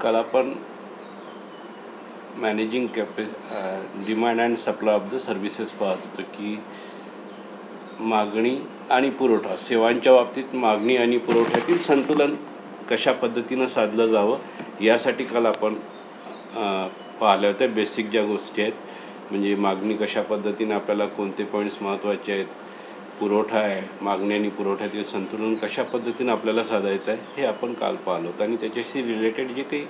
काल आपण managing demand and supply of the services पाहत होतो की मागणी आणि पुरवठा, सेवांच्या बाबतीत मागणी आणि पुरवठ्यातील संतुलन कशा पद्धतीनं साधलं जावं यासाठी काल आपण पाहिलं होतं. बेसिक ज्या गोष्टी आहेत म्हणजे मागणी कशा पद्धतीनं, आपल्याला कोणते पॉईंट्स महत्त्वाचे आहेत, पुरवठा आहे, मागणी आणि पुरवठ्यातील संतुलन कशा पद्धतीनं आपल्याला साधायचं आहे हे आपण काल पाहिलं होतं. आणि त्याच्याशी रिलेटेड जे काही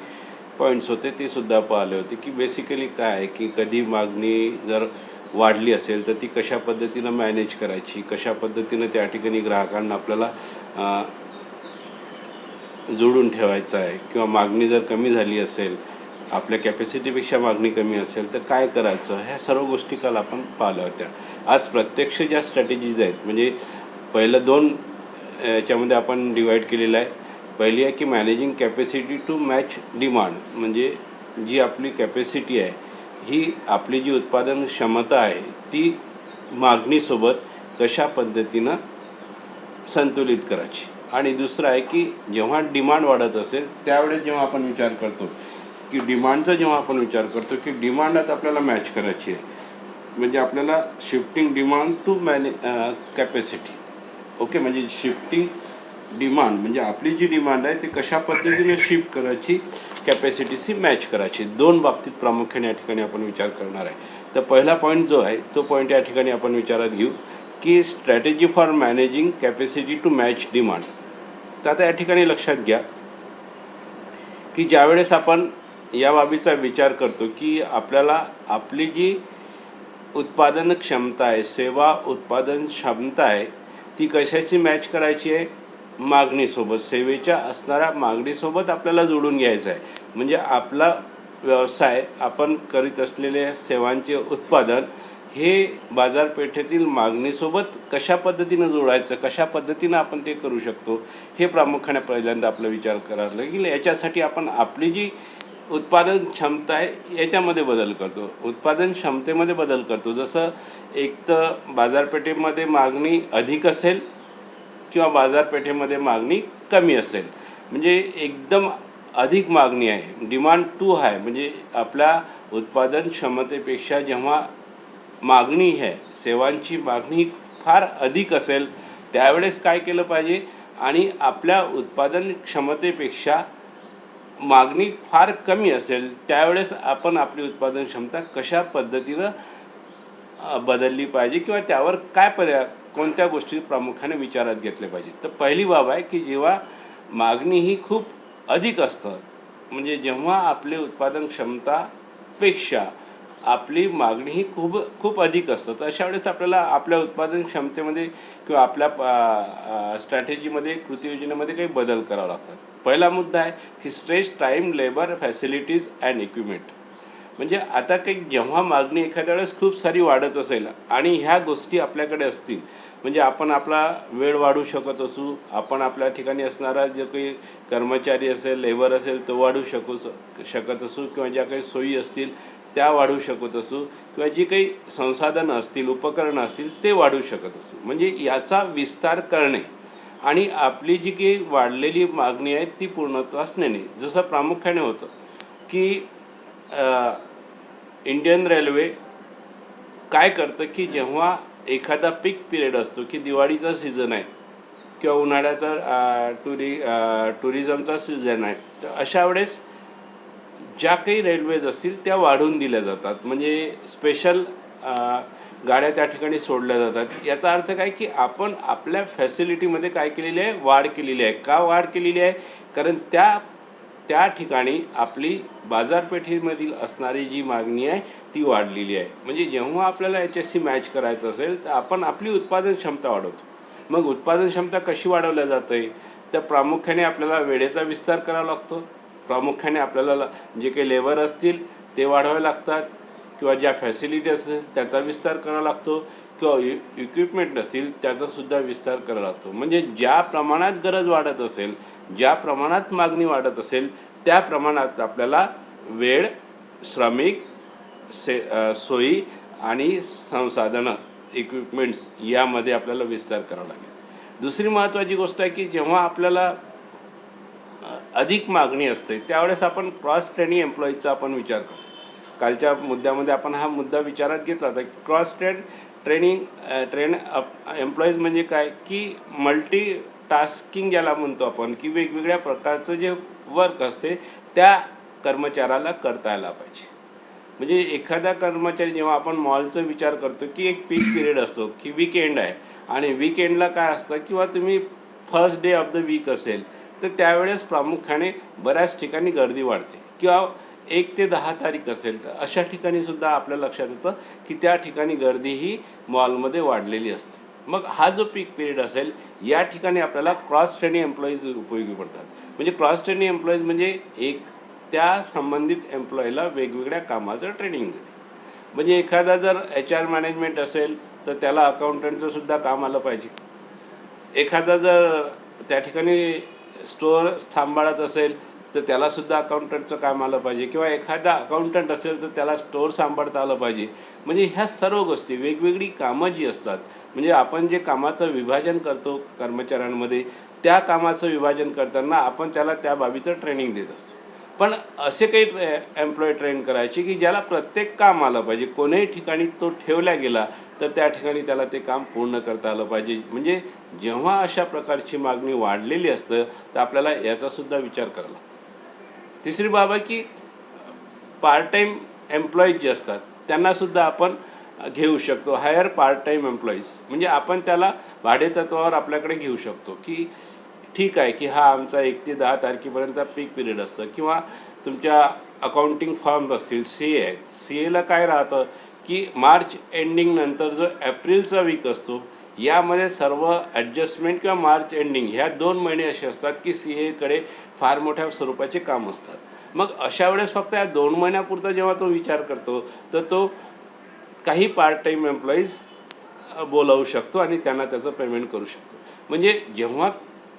पॉईंट्स होते ते सुद्धा पाहिले होते की बेसिकली काय आहे की कधी मागणी जर वाढली असेल तर ती कशा पद्धतीनं मॅनेज करायची, कशा पद्धतीनं त्या ठिकाणी ग्राहकांना आपल्याला जोडून ठेवायचं आहे, किंवा मागणी जर कमी झाली असेल, आपल्या कॅपॅसिटीपेक्षा मागणी कमी असेल तर काय करायचं, ह्या सर्व गोष्टी काल आपण पाहिल्या होत्या. आज प्रत्यक्ष ज्या स्ट्रॅटेजीज आहेत म्हणजे पहिलं दोन याच्यामध्ये आपण डिवाईड केलेलं आहे. पहिली आहे की managing capacity to match demand, म्हणजे जी आपली कॅपॅसिटी आहे ही आपली जी उत्पादन क्षमता आहे ती मागणीसोबत कशा पद्धतीनं संतुलित करायची. आणि दुसरं आहे की जेव्हा डिमांड वाढत असेल त्यावेळेस जेव्हा आपण विचार करतो की डिमांडचा जेव्हा आपण विचार करतो की डिमांडात आपल्याला मॅच करायची आहे, म्हणजे आपल्याला shifting demand to capacity. Okay, म्हणजे शिफ्टिंग डिमांड म्हणजे आपली जी डिमांड आहे ती कशा पद्धतीने शिफ्ट करायची, कॅपॅसिटीशी मॅच करायची. दोन बाबतीत प्रामुख्याने या ठिकाणी आपण विचार करणार आहे. तर पहिला पॉईंट जो आहे तो पॉईंट या ठिकाणी आपण विचारात घेऊ की strategy for managing capacity to match demand. तर आता या ठिकाणी लक्षात घ्या की ज्यावेळेस आपण या बाबीचा विचार करतो की आपल्याला आपली जी उत्पादन क्षमता आहे, सेवा उत्पादन क्षमता आहे, ती कशाची मॅच करायची आहे, मागणीसोबत, सेवेच्या असणाऱ्या मागणीसोबत आपल्याला जोडून घ्यायचं आहे. म्हणजे आपला व्यवसाय, आपण करीत असलेले सेवांचे उत्पादन हे बाजारपेठेतील मागणीसोबत कशा पद्धतीनं जोडायचं, कशा पद्धतीनं आपण ते करू शकतो, हे प्रामुख्याने पहिल्यांदा आपला विचार करायला लागेल. याच्यासाठी आपण आपली जी उत्पादन क्षमता आहे याच्यामध्ये बदल करतो, उत्पादन क्षमतेमध्ये बदल करतो. जसं एक तर बाजारपेठेमध्ये मागणी अधिक असेल किंवा बाजारपेठेमध्ये मागणी कमी असेल, म्हणजे एकदम अधिक मागणी आहे, डिमांड टू हाय, म्हणजे आपल्या उत्पादन क्षमतेपेक्षा जेव्हा मागणी आहे, सेवांची मागणी फार अधिक असेल त्यावेळेस काय केलं पाहिजे, आणि आपल्या उत्पादन क्षमतेपेक्षा मागणी फार कमी असेल त्यावेळेस आपण आपली उत्पादन क्षमता कशा पद्धतीनं बदलली पाहिजे किंवा त्यावर काय कोणत्या गोष्टी प्रामुख्याने विचारात घेतल्या पाहिजे. तर पहिली बाब आहे की जेव्हा मागणी ही खूप अधिक असतं, म्हणजे जेव्हा आपली उत्पादन क्षमतापेक्षा आपली मागणी ही खूप अधिक असतं, तर अशा वेळेस आपल्याला आपल्या उत्पादन क्षमतेमध्ये किंवा आपल्या स्ट्रॅटेजीमध्ये, कृती योजनेमध्ये काही बदल करावे लागतात. पहिला मुद्दा आहे की stress time, labour, facilities and equipment. म्हणजे आता काही जेव्हा मागणी एखाद्या वेळेस खूप सारी वाढत असेल आणि ह्या गोष्टी आपल्याकडे असतील, म्हणजे आपण आपला वेळ वाढवू शकत असू, आपण आपल्या ठिकाणी असणारा जो काही कर्मचारी असेल, लेबर असेल तो वाढवू शकत असू, किंवा ज्या काही सोयी असतील त्या वाढवू शकत असू, किंवा जी काही संसाधनं असतील, उपकरणं असतील ते वाढवू शकत असू. म्हणजे याचा विस्तार करणे आणि आपली जी काही वाढलेली मागणी आहे ती पूर्णत्वास नेणे. जसं प्रामुख्याने होतं की इंडियन रेल्वे काय करतं की जेव्हा एखादा पीक पिरियड असतो की दिवाळीचा सीझन आहे किंवा उन्हाळ्याचा टुरिझमचा सीझन आहे, तर अशा वेळेस ज्या काही रेल्वेज असतील त्या वाढवून दिल्या जातात, म्हणजे स्पेशल गाड्या त्या ठिकाणी सोडल्या जातात. याचा अर्थ काय की आपण आपल्या फॅसिलिटीमध्ये काय केलेली आहे, वाढ केलेली आहे. का वाढ केलेली आहे, कारण त्या ठिकाणी आपली बाजारपेठेमधील असणारी जी मागणी आहे ती वाढलेली आहे. म्हणजे जेव्हा आपल्याला याच्याशी मॅच करायचं असेल तर आपण आपली उत्पादन क्षमता वाढवतो. मग उत्पादन क्षमता कशी वाढवल्या जाते, तर प्रामुख्याने आपल्याला वेळेचा विस्तार करावा लागतो, प्रामुख्याने आपल्याला जे काही लेबर असतील ते वाढवावे लागतात, किंवा ज्या फॅसिलिटी असतील त्याचा विस्तार करावा लागतो, किंवा इक्विपमेंट असतील त्याचासुद्धा विस्तार करावा लागतो. म्हणजे ज्या प्रमाणात गरज वाढत असेल, ज्या प्रमाणात मागणी वाढत असेल त्या प्रमाणात आपल्याला वेळ, श्रमिक, सोयी आणि संसाधनं, इक्विपमेंट्स यामध्ये आपल्याला विस्तार करावा लागेल. दुसरी महत्त्वाची गोष्ट आहे की जेव्हा आपल्याला अधिक मागणी असते त्यावेळेस आपण क्रॉस ट्रेनिंग एम्प्लॉईजचा आपण विचार करतो. कालच्या मुद्द्यामध्ये आपण हा मुद्दा विचारात घेतला होता की क्रॉस ट्रेनिंग एम्प्लॉईज म्हणजे काय की मल्टी टास्किंग ज्याला म्हणतो आपण की वेगवेगळ्या प्रकारचं जे वर्क असते त्या कर्मचाऱ्याला करता यायला पाहिजे. म्हणजे एखादा कर्मचारी जेव्हा आपण मॉलचा विचार करतो की एक पीक पिरियड असतो की वीकेंड आहे आणि वीकेंडला काय असतं किंवा तुम्ही first day of the week असेल तर त्यावेळेस प्रामुख्याने बऱ्याच ठिकाणी गर्दी वाढते किंवा 1 ते 10 तारीख असेल तर अशा ठिकाणी सुद्धा आपल्या लक्षात येतं की त्या ठिकाणी गर्दी ही मॉलमध्ये वाढलेली असते. मग हा जो पीक पिरियड असेल या ठिकाणी आपल्याला क्रॉस ट्रेनिंग एम्प्लॉईज उपयोगी पडतात. म्हणजे क्रॉस ट्रेनिंग एम्प्लॉईज म्हणजे एक त्या संबंधित एम्प्लॉईला वेगवेगळ्या कामाचं ट्रेनिंग देते. म्हणजे एखादा जर HR मॅनेजमेंट असेल तर त्याला अकाउंटंटचं सुद्धा काम आलं पाहिजे. एखादा जर त्या ठिकाणी स्टोअर सांभाळत असेल तर त्यालासुद्धा अकाउंटंटचं काम आलं पाहिजे किंवा एखादा अकाउंटंट असेल तर त्याला स्टोअर सांभाळता आलं पाहिजे. म्हणजे ह्या सर्व गोष्टी वेगवेगळी कामं जी असतात म्हणजे आपण जे कामाचं विभाजन करतो कर्मचाऱ्यांमध्ये त्या कामाचं विभाजन करताना आपण त्याला त्या बाबीचं ट्रेनिंग देत असतो. पण असे काही एम्प्लॉई ट्रेन करायचे की ज्याला प्रत्येक काम आलं पाहिजे. कोणत्याही ठिकाणी तो ठेवला गेला तर त्या ठिकाणी त्याला ते काम पूर्ण करता आलं पाहिजे. म्हणजे जेव्हा अशा प्रकारची मागणी वाढलेली असतं तर आपल्याला याचासुद्धा विचार करावा लागतो. तिसरी बाब आहे की पार्ट टाईम एम्प्लॉईज जे असतात त्यांनासुद्धा आपण घेऊ शकतो. हायर पार्ट टाईम एम्प्लॉईज म्हणजे आपण त्याला भाडेतत्वावर आपल्याकडे घेऊ शकतो की ठीक आहे की हा आमचा 1 ते 10 तारखेपर्यंत पीक पिरियड असतं किंवा तुमच्या अकाउंटिंग फॉर्म असतील CA आहेत. CAला काय राहतं की मार्च एंडिंग नंतर जो एप्रिलचा वीक असतो यामध्ये सर्व ॲडजस्टमेंट किंवा मार्च एंडिंग ह्या 2 महिने असे असतात की CAकडे फार मोठ्या स्वरूपाचे काम असतात. मग अशा वेळेस फक्त या 2 महिन्यापुरता जेव्हा तो विचार करतो तर तो काही पार्ट टाईम एम्प्लॉईज बोलावू शकतो आणि त्यांना त्याचं पेमेंट करू शकतो. म्हणजे जेव्हा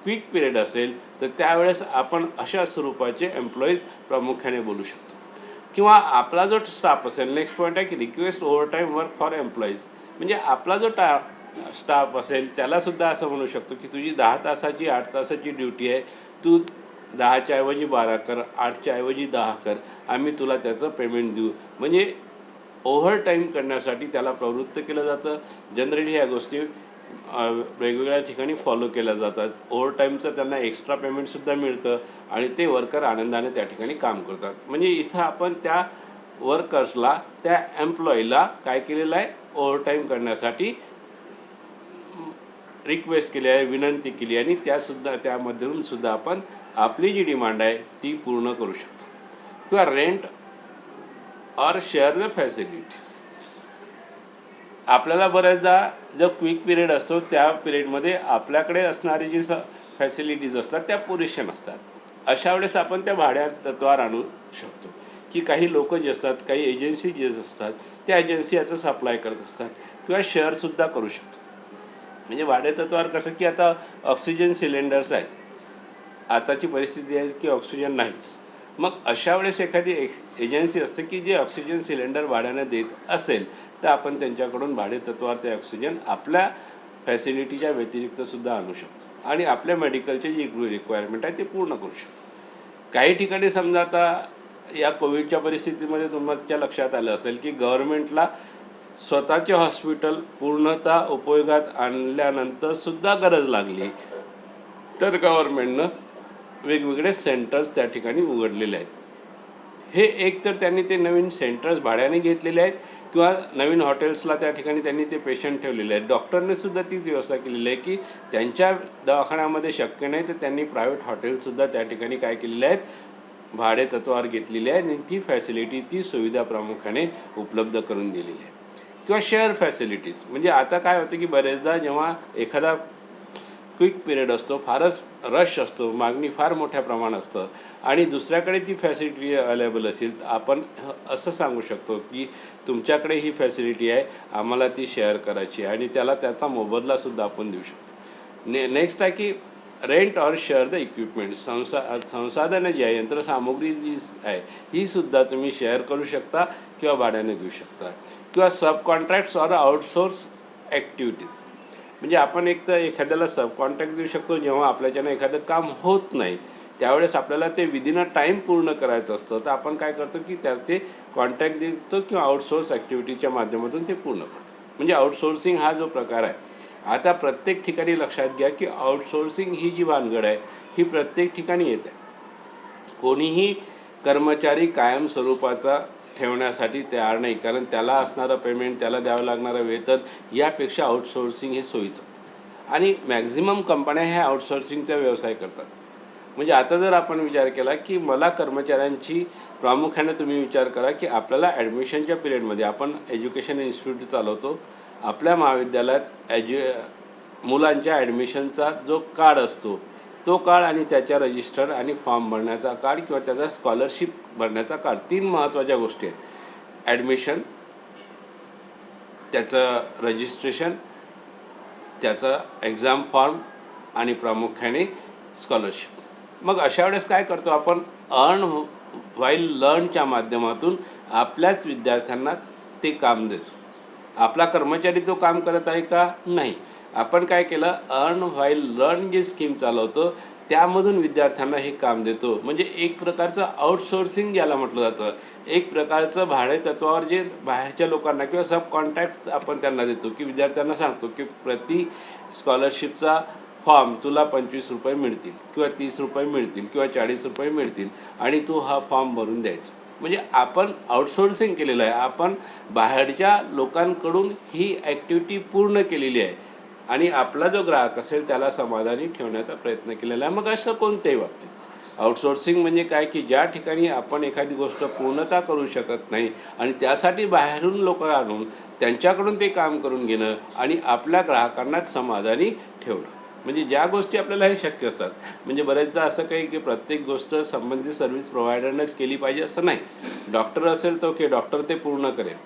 क्विक पिरियड असेल तर त्यावेळेस आपण अशा स्वरूपाचे एम्प्लॉईज प्रामुख्याने बोलू शकतो. किंवा आपला जो स्टाफ असेल नेक्स्ट पॉईंट आहे की request overtime work for employees म्हणजे आपला जो स्टाफ असेल त्यालासुद्धा असं म्हणू शकतो की तुझी 10 तासाची 8 तासाची ड्युटी आहे तू 10च्या ऐवजी 12 कर 8च्या ऐवजी 10 कर आम्ही तुला त्याचं पेमेंट देऊ. म्हणजे ओव्हर टाईम करण्यासाठी त्याला प्रवृत्त केलं जातं. जनरली ह्या गोष्टी वेगवेगळ्या ठिकाणी फॉलो केल्या जातात. ओव्हर टाईमचं त्यांना एक्स्ट्रा पेमेंटसुद्धा मिळतं आणि ते वर्कर आनंदाने त्या ठिकाणी काम करतात. म्हणजे इथं आपण त्या वर्कर्सला त्या एम्प्लॉईला काय केलेलं आहे ओव्हर टाईम करण्यासाठी रिक्वेस्ट केली आहे विनंती केली आणि त्यामधून सुद्धा आपण आपली जी डिमांड आहे ती पूर्ण करू शकतो. किंवा rent or share the facilities आपल्याला बऱ्याचदा जो क्विक पिरियड असतो त्या पिरियडमध्ये आपल्याकडे असणारी जी फॅसिलिटीज असतात त्या पुरेशा नसतात. अशा वेळेस आपण त्या भाड्यातत्वावर आणू शकतो की काही लोक जे असतात काही एजन्सी जे असतात त्या एजन्सी याचं सप्लाय करत असतात किंवा शेअरसुद्धा करू शकतो. म्हणजे भाड्यातत्वावर कसं की आता ऑक्सिजन सिलेंडर्स आहेत. आताची परिस्थिती आहे की ऑक्सिजन नाहीच. मग अशा वेळेस एखादी एजन्सी असते की जे ऑक्सिजन सिलेंडर भाड्यानं देत असेल तर आपण त्यांच्याकडून भाडेतत्वावर ते ऑक्सिजन आपल्या फॅसिलिटीच्या व्यतिरिक्तसुद्धा आणू शकतो आणि आपल्या मेडिकलचे जी रिक्वायरमेंट आहे ते पूर्ण करू शकतो. काही ठिकाणी समजा आता या कोविडच्या परिस्थितीमध्ये तुमच्या लक्षात आलं असेल की गव्हर्नमेंटला स्वतःचे हॉस्पिटल पूर्णतः उपयोगात आणल्यानंतरसुद्धा गरज लागली तर गव्हर्नमेंटनं वेगवेगळे सेंटर्स त्या ठिकाणी उघडलेले आहेत. हे एक तर त्यांनी ते नवीन सेंटर्स भाड्याने घेतलेले आहेत किंवा नवीन हॉटेल्सला त्या ठिकाणी त्यांनी ते पेशंट ठेवलेले आहेत. डॉक्टरने सुद्धा तीच व्यवस्था केलेली आहे की त्यांच्या दवाखान्यामध्ये शक्य नाही तर त्यांनी प्रायव्हेट हॉटेल्ससुद्धा त्या ठिकाणी काय केलेले आहेत भाडेतत्वावर घेतलेली आहे आणि ती फॅसिलिटी ती सुविधा प्रामुख्याने उपलब्ध करून दिलेली आहे. किंवा शेअर फॅसिलिटीज म्हणजे आता काय होतं की बरेचदा जेव्हा एखादा क्विक पिरियड असतो फारच रश असतो मागणी फार मोठ्या प्रमाणात असतं आणि दुसऱ्याकडे ती फॅसिलिटी अवेलेबल असेल तर आपण असं सांगू शकतो की तुमच्याकडे ही फॅसिलिटी आहे आम्हाला ती शेअर करायची आहे आणि त्याचा मोबदलासुद्धा आपण देऊ शकतो. नेक्स्ट आहे की rent or share the equipment संसाधनं जी आहे यंत्रसामुग्री जी आहे ही सुद्धा तुम्ही शेअर करू शकता किंवा भाड्याने घेऊ शकता. किंवा सब कॉन्ट्रॅक्ट्स ऑर आउटसोर्स ॲक्टिव्हिटीज म्हणजे आपण एक तर एखाद्याला सब कॉन्ट्रॅक्ट देऊ शकतो जेव्हा आपल्याच्यानं एखादं काम होत नाही त्यावेळेस आपल्याला ते विदिन अ टाईम पूर्ण करायचं असतं, तर आपण काय करतो की त्याचे कॉन्ट्रॅक्ट देतो किंवा आउटसोर्स ॲक्टिव्हिटीच्या माध्यमातून ते पूर्ण करतो. म्हणजे आउटसोर्सिंग हा जो प्रकार आहे, आता प्रत्येक ठिकाणी लक्षात घ्या की आउटसोर्सिंग ही जी भानगड आहे ही प्रत्येक ठिकाणी येते. कोणीही कर्मचारी कायम स्वरूपाचा ठेवण्यासाठी तयार नाही, कारण त्याला असणारं पेमेंट, त्याला द्यावं लागणारं वेतन यापेक्षा आउटसोर्सिंग हे सोयीचं. आणि मॅक्झिमम कंपन्या ह्या आउटसोर्सिंगचा व्यवसाय करतात. म्हणजे आता जर आपण विचार केला की मला कर्मचाऱ्यांची प्रामुख्याने तुम्ही विचार करा की आपल्याला ॲडमिशनच्या पिरियडमध्ये आपण एज्युकेशन इन्स्टिट्यूट चालवतो. आपल्या महाविद्यालयात मुलांच्या ॲडमिशनचा जो कार्ड असतो तो कार्ड आणि त्याच्या रजिस्टर आणि फॉर्म भरण्याचा कार्ड किंवा त्याचा स्कॉलरशिप भरण्याचा कार्ड, 3 महत्त्वाच्या गोष्टी आहेत. ॲडमिशन, त्याचं रजिस्ट्रेशन, त्याचा एक्झाम फॉर्म आणि प्रामुख्याने स्कॉलरशिप. मग अशा वेळेस काय करतो आपण, अर्न व्हाईल लर्नच्या माध्यमातून आपल्याच विद्यार्थ्यांना ते काम देतो. आपला कर्मचारी तो काम करत आहे का? नाही. आपण काय केलं, अर्न व्हाईल लर्न जी स्कीम चालवतो त्यामधून विद्यार्थ्यांना हे काम देतो. म्हणजे एक प्रकारचं आउटसोर्सिंग ज्याला म्हटलं जातं, एक प्रकारचं भाडे तत्वावर जे बाहेरच्या लोकांना किंवा सब कॉन्ट्रॅक्ट्स आपण त्यांना देतो की विद्यार्थ्यांना सांगतो की प्रति स्कॉलरशिपचा फॉर्म तुला 25 रुपये मिळतील किंवा 30 रुपये मिळतील किंवा 40 रुपये मिळतील आणि तू हा फॉर्म भरून द्यायचा. म्हणजे आपण आउटसोर्सिंग केलेलं आहे. आपण बाहेरच्या लोकांकडून ही ॲक्टिव्हिटी पूर्ण केलेली आहे आणि आपला जो ग्राहक असेल त्याला समाधानी ठेवण्याचा प्रयत्न केलेला आहे. मग असं कोणत्याही बाबतीत आउटसोर्सिंग म्हणजे काय की ज्या ठिकाणी आपण एखादी गोष्ट पूर्णतः करू शकत नाही आणि त्यासाठी बाहेरून लोक आणून त्यांच्याकडून ते काम करून घेणं आणि आपल्या ग्राहकांनाच समाधानी ठेवणं. म्हणजे ज्या गोष्टी आपल्याला हे शक्य असतात. म्हणजे बरेचदा असं काही की प्रत्येक गोष्ट संबंधित सर्व्हिस प्रोव्हायडरनेच केली पाहिजे असं नाही. डॉक्टर असेल तर ओके, डॉक्टर ते पूर्ण करेल,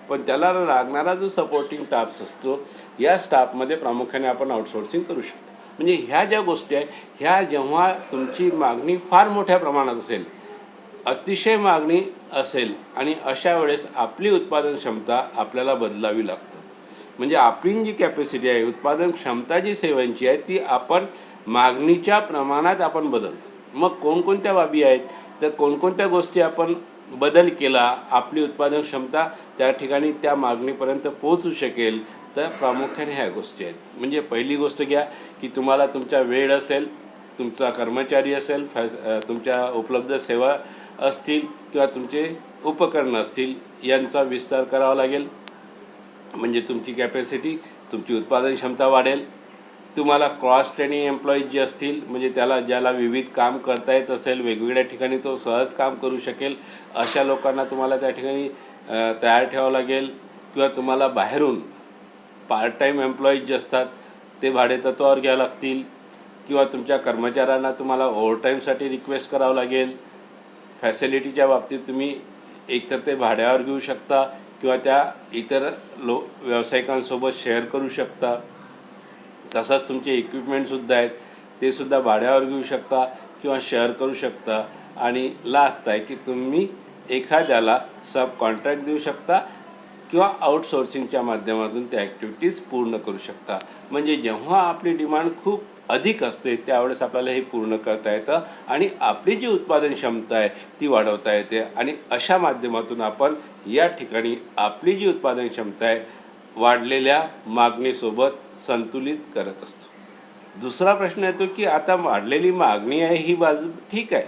पण त्याला लागणारा जो सपोर्टिंग स्टाफ असतो या स्टाफमध्ये प्रामुख्याने आपण आउटसोर्सिंग करू शकतो. म्हणजे ह्या ज्या गोष्टी आहेत ह्या जेव्हा तुमची मागणी फार मोठ्या प्रमाणात असेल, अतिशय मागणी असेल आणि अशा वेळेस आपली उत्पादन क्षमता आपल्याला बदलावी लागते. म्हणजे आपली जी कॅपॅसिटी आहे, उत्पादन क्षमता जी सेवांची आहे ती आपण मागणीच्या प्रमाणात आपण बदलतो. मग कोणकोणत्या बाबी आहेत, तर कोणकोणत्या गोष्टी आपण बदल केला आपली उत्पादन क्षमता त्या ठिकाणी त्या मागणीपर्यंत पोहोचू शकेल, तर प्रामुख्याने ह्या गोष्टी आहेत. म्हणजे पहिली गोष्ट घ्या की तुम्हाला तुमचा वेळ असेल, तुमचा कर्मचारी असेल, तुमच्या उपलब्ध सेवा असतील किंवा तुमचे उपकरणं असतील यांचा विस्तार करावा लागेल. म्हणजे तुमची कॅपॅसिटी, तुमची उत्पादन क्षमता वाढेल. तुम्हाला क्रॉस ट्रेनिंग एम्प्लॉईज जे असतील, म्हणजे ज्याला विविध काम करता येत असेल, वेगवेगळ्या ठिकाणी तो सहज काम करू शकेल, अशा लोकांना तुम्हाला त्या ठिकाणी तयार ठेवावं लागेल. किंवा तुम्हाला बाहेरून पार्ट टाईम एम्प्लॉईज जे असतात ते भाडेतत्वावर घ्यावं लागतील किंवा तुमच्या कर्मचाऱ्यांना तुम्हाला ओव्हरटाईमसाठी रिक्वेस्ट करावं लागेल. फॅसिलिटीच्या बाबतीत तुम्ही एकतर ते भाड्यावर घेऊ शकता किंवा त्या इतर व्यावसायिकांसोबत शेअर करू शकता. तसंच तुमचे इक्विपमेंटसुद्धा आहेत ते सुद्धा भाड्यावर घेऊ शकता किंवा शेअर करू शकता. आणि लास्ट आहे की तुम्ही एखाद्याला सब कॉन्ट्रॅक्ट देऊ शकता किंवा आउटसोर्सिंगच्या माध्यमातून त्या ॲक्टिव्हिटीज पूर्ण करू शकता. म्हणजे जेव्हा आपली डिमांड खूप अधिक असते त्यावेळेस आपल्याला हे पूर्ण करता येतं आणि आपली जी उत्पादन क्षमता आहे ती वाढवता येते आणि अशा माध्यमातून आपण या ठिकाणी आपली जी उत्पादन क्षमता आहे वाढलेल्या मागणीसोबत संतुलित करत असतो. दुसरा प्रश्न येतो की आता वाढलेली मागणी आहे ही बाजू ठीक आहे,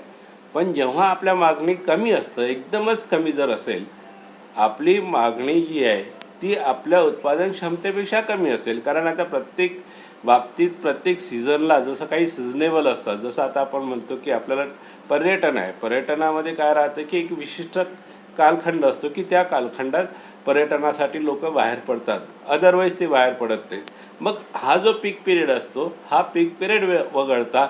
पण जेव्हा आपल्या मागणी कमी असतं, एकदमच कमी जर असेल, आपली मागणी जी आहे ती आपल्या उत्पादन क्षमतेपेक्षा कमी असेल, कारण आता प्रत्येक बाबतीत प्रत्येक सीझनला जसं काही सिजनेबल असतात, जसं आता आपण म्हणतो की आपल्याला पर्यटन आहे, पर्यटनामध्ये काय राहतं की एक विशिष्ट कालखंड असतो की त्या कालखंडात पर्यटनासाठी लोक बाहेर पडतात, अदरवाईज ते बाहेर पडत नाहीत. मग हा जो पीक पिरियड असतो हा पीक पिरियड वगळता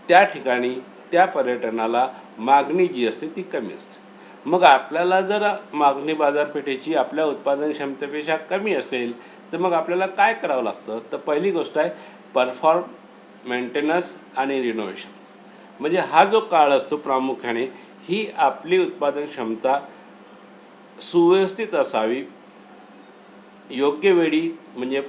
त्या ठिकाणी त्या पर्यटनाला मागणी जी असते ती कमी असते. मग आपल्याला जर मागणी बाजारपेठेची आपल्या उत्पादन क्षमतेपेक्षा कमी असेल तर मग आपल्याला काय करावं लागतं, तर पहिली गोष्ट आहे परफॉर्म मेंटेनन्स आणि रिनोव्हेशन. म्हणजे हा जो काळ असतो प्रामुख्याने ही आपली उत्पादन क्षमता सुव्यवस्थित असावी, योग्य वेळी म्हणजे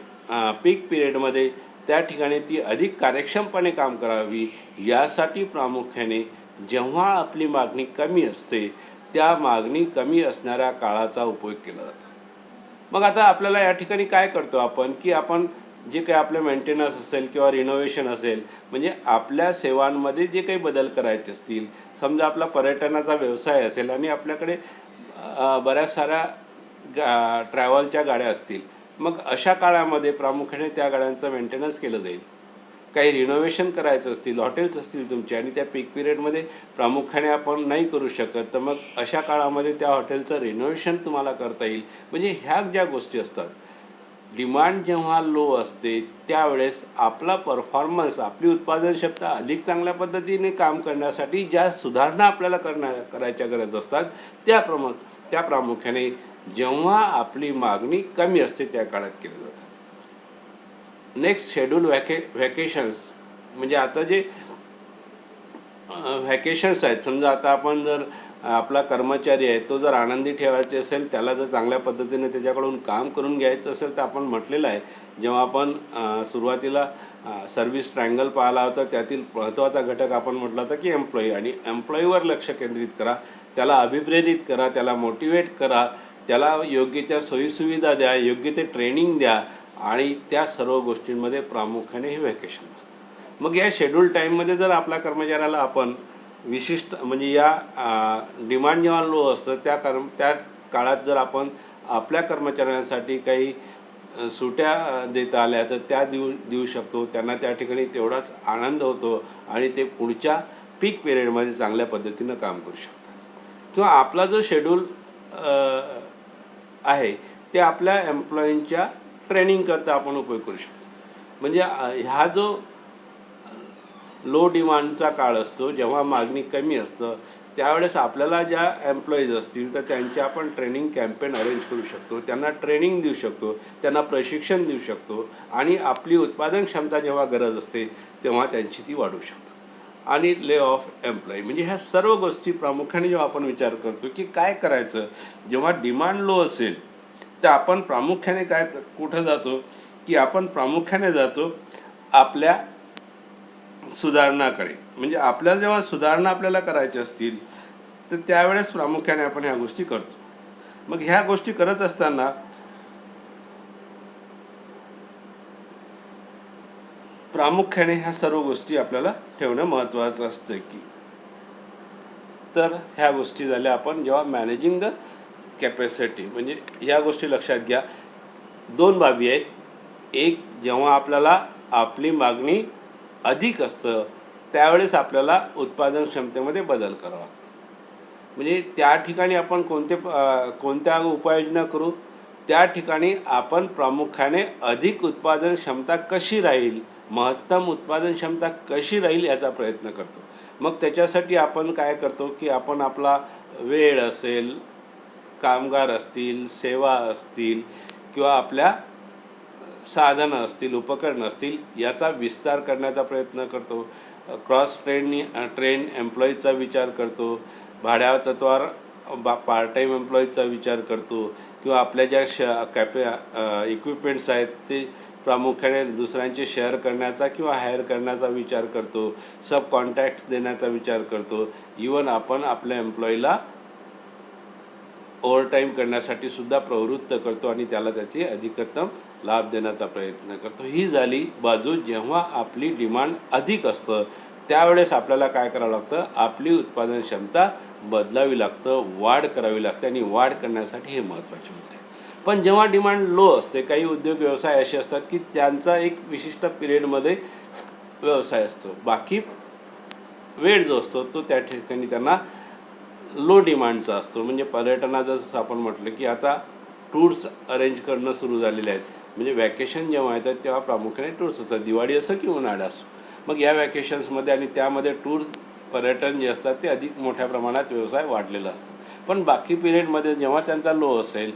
पीक पिरियडमध्ये त्या ठिकाणी ती अधिक कार्यक्षमपणे काम करावी, यासाठी प्रामुख्याने जेव्हा आपली मागणी कमी असते त्या मागणी कमी असणाऱ्या काळाचा उपयोग केला जातो. मग आता आपल्याला या ठिकाणी काय करतो आपण, की आपण जे काही आपलं मेंटेनन्स असेल किंवा रिनोव्हेशन असेल, म्हणजे आपल्या सेवांमध्ये जे काही बदल करायचे असतील, समजा आपला पर्यटनाचा व्यवसाय असेल आणि आपल्याकडे बऱ्याच साऱ्या ट्रॅव्हलच्या गाड्या असतील, मग अशा काळामध्ये प्रामुख्याने त्या गाड्यांचं मेंटेनन्स केलं जाईल. काही रिनोव्हेशन करायचं असतील, हॉटेल्स असतील तुमचे आणि त्या पीक पिरियडमध्ये प्रामुख्याने आपण नाही करू शकत, तर मग अशा काळामध्ये त्या हॉटेलचं रिनोव्हेशन तुम्हाला करता येईल. म्हणजे ह्या ज्या गोष्टी असतात, डिमांड जेव्हा लो असते त्यावेळेस आपला परफॉर्मन्स, आपली उत्पादन क्षमता अधिक चांगल्या पद्धतीने काम करण्यासाठी ज्या सुधारणा आपल्याला करायच्या गरज असतात त्या प्रामुख्याने जेव्हा आपली मागणी कमी असते त्या काळात केल्या जातात. नेक्स्ट शेड्यूल व्हॅकेशन्स, म्हणजे आता जे व्हॅकेशन्स आहेत, समजा आता आपण जर आपला कर्मचारी आहे तो जर आनंदी ठेवायचे असेल, त्याला जर चांगल्या पद्धतीने त्याच्याकडून काम करून घ्यायचं असेल, तर आपण म्हटलेलं आहे जेव्हा आपण सुरुवातीला सर्व्हिस ट्रायंगल पाहिला होता त्यातील महत्त्वाचा घटक आपण म्हटलं होतं की एम्प्लॉई, आणि एम्प्लॉईवर लक्ष केंद्रित करा, त्याला अभिप्रेरित करा, त्याला मोटिवेट करा, त्याला योग्य त्या सोयीसुविधा द्या, योग्य ते ट्रेनिंग द्या, आणि त्या सर्व गोष्टींमध्ये प्रामुख्याने हे व्हॅकेशन असतं. मग या शेड्यूल टाईममध्ये जर आपल्या कर्मचाऱ्याला आपण विशिष्ट म्हणजे या डिमांड जेव्हा लो असतं त्या काळात जर आपण आपल्या कर्मचाऱ्यांसाठी काही सुट्या देता आल्या तर त्या देऊ शकतो. त्यांना त्या ठिकाणी तेवढाच आनंद होतो आणि ते पुढच्या पीक पिरियडमध्ये चांगल्या पद्धतीनं काम करू शकतात. किंवा आपला जो शेड्यूल आहे ते आपल्या एम्प्लॉईंच्या ट्रेनिंग करता आपण उपयोग करू शकतो. म्हणजे ह्या जो लो डिमांडचा काळ असतो, जेव्हा मागणी कमी असतं, त्यावेळेस आपल्याला ज्या एम्प्लॉईज असतील तर त्यांचे आपण ट्रेनिंग कॅम्पेन अरेंज करू शकतो, त्यांना ट्रेनिंग देऊ शकतो, त्यांना प्रशिक्षण देऊ शकतो, आणि आपली उत्पादन क्षमता जेव्हा गरज असते तेव्हा त्यांची ती वाढवू शकतो. आणि ले ऑफ एम्प्लॉई, म्हणजे ह्या सर्व गोष्टी प्रामुख्याने जेव्हा आपण विचार करतो की काय करायचं जेव्हा डिमांड लो असेल, तर आपण प्रामुख्याने कुठं जातो, की आपण प्रामुख्याने जातो आपल्या सुधारणाकडे. म्हणजे आपल्याला जेव्हा सुधारणा आपल्याला करायच्या असतील तर त्यावेळेस प्रामुख्याने आपण ह्या गोष्टी करतो. मग ह्या गोष्टी करत असताना प्रामुख्याने ह्या सर्व गोष्टी आपल्याला ठेवणं महत्त्वाचं असतं. की तर ह्या गोष्टी झाल्या आपण जेव्हा मॅनेजिंग द कॅपॅसिटी, म्हणजे ह्या गोष्टी लक्षात घ्या. दोन बाबी आहेत. एक, जेव्हा आपल्याला आपली मागणी अधिक असतं त्यावेळेस आपल्याला उत्पादन क्षमतेमध्ये बदल करावा लागतो. म्हणजे त्या ठिकाणी आपण कोणत्या उपाययोजना करू, त्या ठिकाणी आपण प्रामुख्याने अधिक उत्पादन क्षमता कशी राहील, महत्तम उत्पादन क्षमता कशी राहील याचा प्रयत्न करतो. मग त्याच्यासाठी आपण काय करतो, की आपण आपला वेळ असेल, कामगार असतील, सेवा असतील, किंवा आपल्या साधनं असतील, उपकरणं असतील, याचा विस्तार करण्याचा प्रयत्न करतो. ट्रेन एम्प्लॉईजचा विचार करतो, भाड्या तत्वावर पार्ट टाईम एम्प्लॉईजचा विचार करतो, किंवा आपल्या ज्या इक्विपमेंट्स आहेत ते प्रामुख्याने दुसऱ्यांचे शेअर करण्याचा किंवा हायर करण्याचा विचार करतो, सब कॉन्ट्रॅक्ट्स देण्याचा विचार करतो. इवन आपण आपल्या एम्प्लॉईला ओव्हरटाईम करण्यासाठी सुद्धा प्रवृत्त करतो आणि त्याला त्याची अधिकतम लाभ देण्याचा प्रयत्न करतो. ही झाली बाजू जेव्हा आपली डिमांड अधिक असतं त्यावेळेस आपल्याला काय करावं लागतं, आपली उत्पादन क्षमता बदलावी लागतं, वाढ करावी लागते, आणि वाढ करण्यासाठी हे महत्त्वाचे मुद्दे. पण जेव्हा डिमांड लो असते, काही उद्योग व्यवसाय असे असतात की त्यांचा एक विशिष्ट पिरियडमध्ये व्यवसाय असतो, बाकी वेळ जो असतो तो त्या ठिकाणी त्यांना लो डिमांडचा असतो. म्हणजे पर्यटनाचं जसं आपण म्हटलं की आता टूर्स अरेंज करणं सुरू झालेले आहेत. म्हणजे वॅकेशन जेव्हा येतात तेव्हा प्रामुख्याने टूर्स असतात, दिवाळी असो की उन्हाळा असो. मग या वॅकेशन्समध्ये आणि त्यामध्ये टूर पर्यटन जे असतात ते अधिक मोठ्या प्रमाणात व्यवसाय वाढलेला असतो. पण बाकी पिरियडमध्ये जेव्हा त्यांचा लो असेल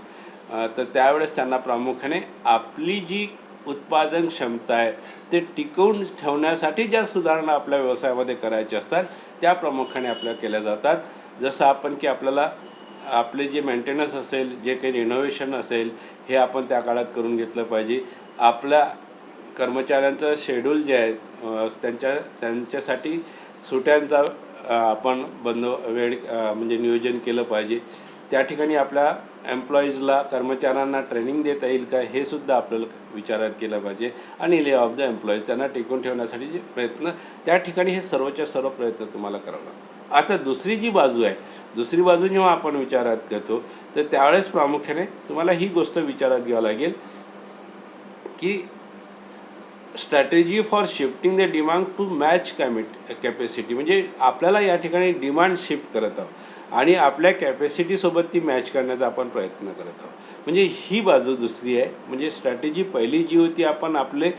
तर त्यावेळेस त्यांना प्रामुख्याने आपली जी उत्पादन क्षमता आहे ते टिकवून ठेवण्यासाठी ज्या सुधारणा आपल्या व्यवसायामध्ये करायच्या असतात त्या प्रामुख्याने आपल्याला केल्या जातात. जसं आपण की आपल्याला आपले जे मेंटेनन्स असेल, जे काही रिनोव्हेशन असेल, हे आपण त्या काळात करून घेतलं पाहिजे. आपल्या कर्मचाऱ्यांचं शेड्यूल जे आहे त्यांच्यासाठी सुट्यांचा आपण वेळ म्हणजे नियोजन केलं पाहिजे. त्या ठिकाणी आपल्या एम्प्लॉईजला कर्मचाऱ्यांना ट्रेनिंग देता येईल का हे सुद्धा आपल्याला विचारात केलं पाहिजे. आणि ले ऑफ द एम्प्लॉईज त्यांना टिकून ठेवण्यासाठी जे प्रयत्न त्या ठिकाणी हे सर्वच्या सर्व प्रयत्न तुम्हाला करावं लागतात. आता दुसरी जी बाजू आहे, दुसरी बाजू जेव्हा आपण विचारात घेतो तर त्यावेळेस प्रामुख्याने तुम्हाला ही गोष्ट विचारात घ्यावं लागेल की strategy for shifting the demand to match capacity. म्हणजे आपल्याला या ठिकाणी डिमांड शिफ्ट करत आहोत आणि आपल्या कॅपॅसिटीसोबत ती मॅच करण्याचा आपण प्रयत्न करत आहोत. म्हणजे ही बाजू दुसरी आहे. म्हणजे स्ट्रॅटेजी पहिली जी होती आपण आपले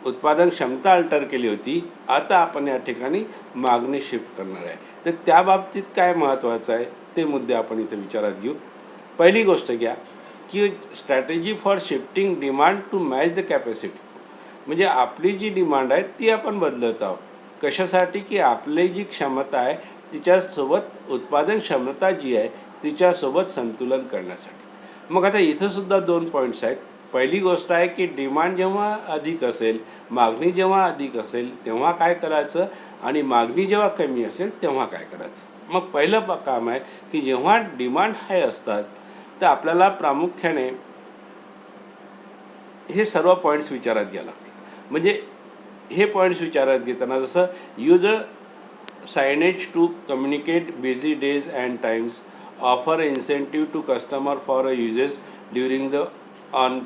उत्पादन क्षमता अल्टर केली होती, आता आपण या ठिकाणी मागणी शिफ्ट करणार आहे. तर त्या बाबतीत काय महत्त्वाचं आहे ते मुद्दे आपण इथे विचारात घेऊ. पहिली गोष्ट घ्या की strategy for shifting demand to match the capacity. म्हणजे आपली जी डिमांड आहे ती आपण बदलत आहोत. कशासाठी? की आपली जी क्षमता आहे तिच्यासोबत उत्पादन क्षमता जी आहे तिच्यासोबत संतुलन करण्यासाठी. मग आता इथं सुद्धा 2 पॉईंट्स आहेत. पहिली गोष्ट आहे की डिमांड जेव्हा अधिक असेल, मागणी जेव्हा अधिक असेल तेव्हा काय करायचं आणि मागणी जेव्हा कमी असेल तेव्हा काय करायचं. मग पहिलं काम आहे की जेव्हा डिमांड हाय असतात तर आपल्याला प्रामुख्याने हे सर्व पॉईंट्स विचारात घ्यावे लागतील. म्हणजे हे पॉईंट्स विचारात घेताना जसं use a signage to communicate busy days and times, offer incentive to customer for a usages during the non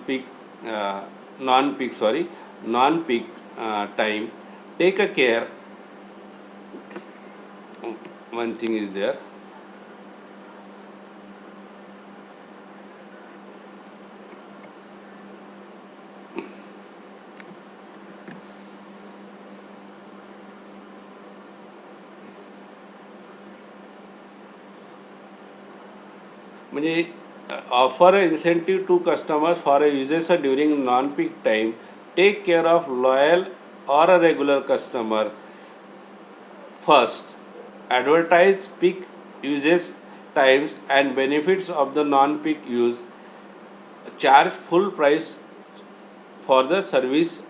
peak time, take a care. One thing is there. म्हणजे offer incentive to customers for a usages during non peak time, take care of loyal or a regular customer first, advertise peak uses times and benefits of the non-peak use, charge full price for the service,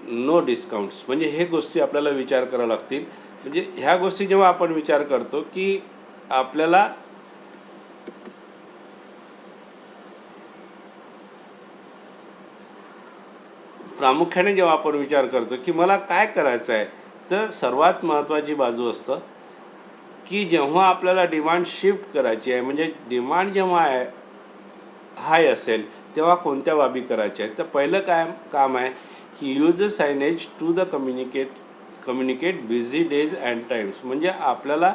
no discounts. म्हणजे हे गोष्टी आपल्याला विचार करावं लागतील. म्हणजे ह्या गोष्टी जेव्हा आपण विचार करतो की आपल्याला प्रामुख्याने जेव्हा आपण विचार करतो की मला काय करायचं आहे, तर सर्वात महत्त्वाची बाजू असतं की जेव्हा आपल्याला डिमांड शिफ्ट करायची आहे, म्हणजे डिमांड जेव्हा हाय असेल तेव्हा कोणत्या बाबी करायच्या आहेत. तर पहिलं काय काम आहे की use a signage to the communicate busy days and times. म्हणजे आपल्याला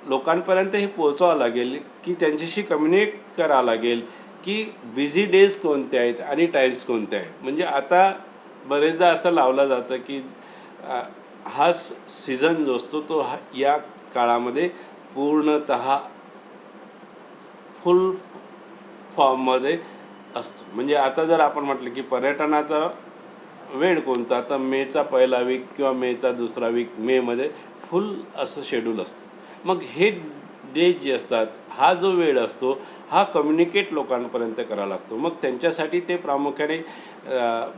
लोकांपर्यंत हे पोहोचवावं लागेल की त्यांच्याशी कम्युनिकेट करावं लागेल की बिझी डेज कोणते आहेत आणि टाईम्स कोणते आहेत. म्हणजे आता बरेचदा असं लावलं जातं की हा सीझन जो असतो तो या काळामध्ये पूर्णतः फुल फॉर्ममध्ये असतो. म्हणजे आता जर आपण म्हटलं की पर्यटनाचा वेळ कोणता, तर मेचा पहिला वीक किंवा मेचा दुसरा वीक, मेमध्ये फुल असं शेड्यूल असतं. मग हे डेज जे असतात, हा जो वेळ असतो हा कम्युनिकेट लोकांपर्यंत करावा लागतो. मग त्यांच्यासाठी ते प्रामुख्याने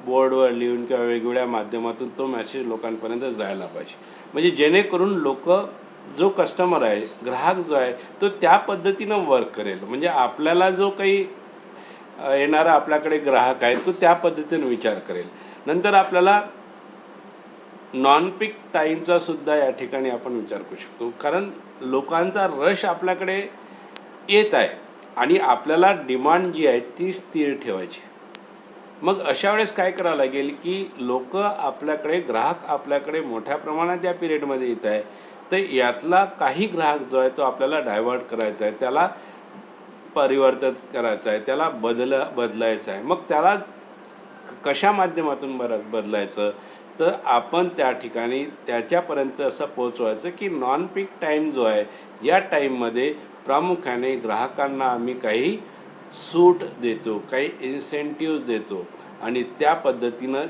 बोर्डवर लिहून किंवा वेगवेगळ्या माध्यमातून तो मेसेज लोकांपर्यंत जायला पाहिजे. म्हणजे जेणेकरून लोक, जो कस्टमर आहे, ग्राहक जो आहे तो त्या पद्धतीनं वर्क करेल. म्हणजे आपल्याला जो काही येणारा आपल्याकडे ग्राहक आहे तो त्या पद्धतीने विचार करेल. नंतर आपल्याला नॉन पीक टाईमचा सुद्धा या ठिकाणी आपण विचार करू शकतो. कारण लोकांचा रश आपल्याकडे येत आहे आणि आपल्याला डिमांड जी आहे ती स्थिर ठेवायची. मग अशा वेळेस काय करावं लागेल की लोक आपल्याकडे, ग्राहक आपल्याकडे मोठ्या प्रमाणात या पिरियडमध्ये येत आहे, तर यातला काही ग्राहक जो आहे तो आपल्याला डायव्हर्ट करायचा आहे, त्याला परिवर्तित करायचं आहे, त्याला बदलायचं आहे. मग त्याला कशा माध्यमातून बदलायचं, तर आपण त्या ठिकाणी त्याच्यापर्यंत असं पोचवायचं की नॉन पीक टाईम जो आहे या टाईममध्ये प्रामुख्याने ग्राहकांना आम्ही काही सूट देतो, काही इन्सेंटिव्ज देतो आणि त्या पद्धतीनं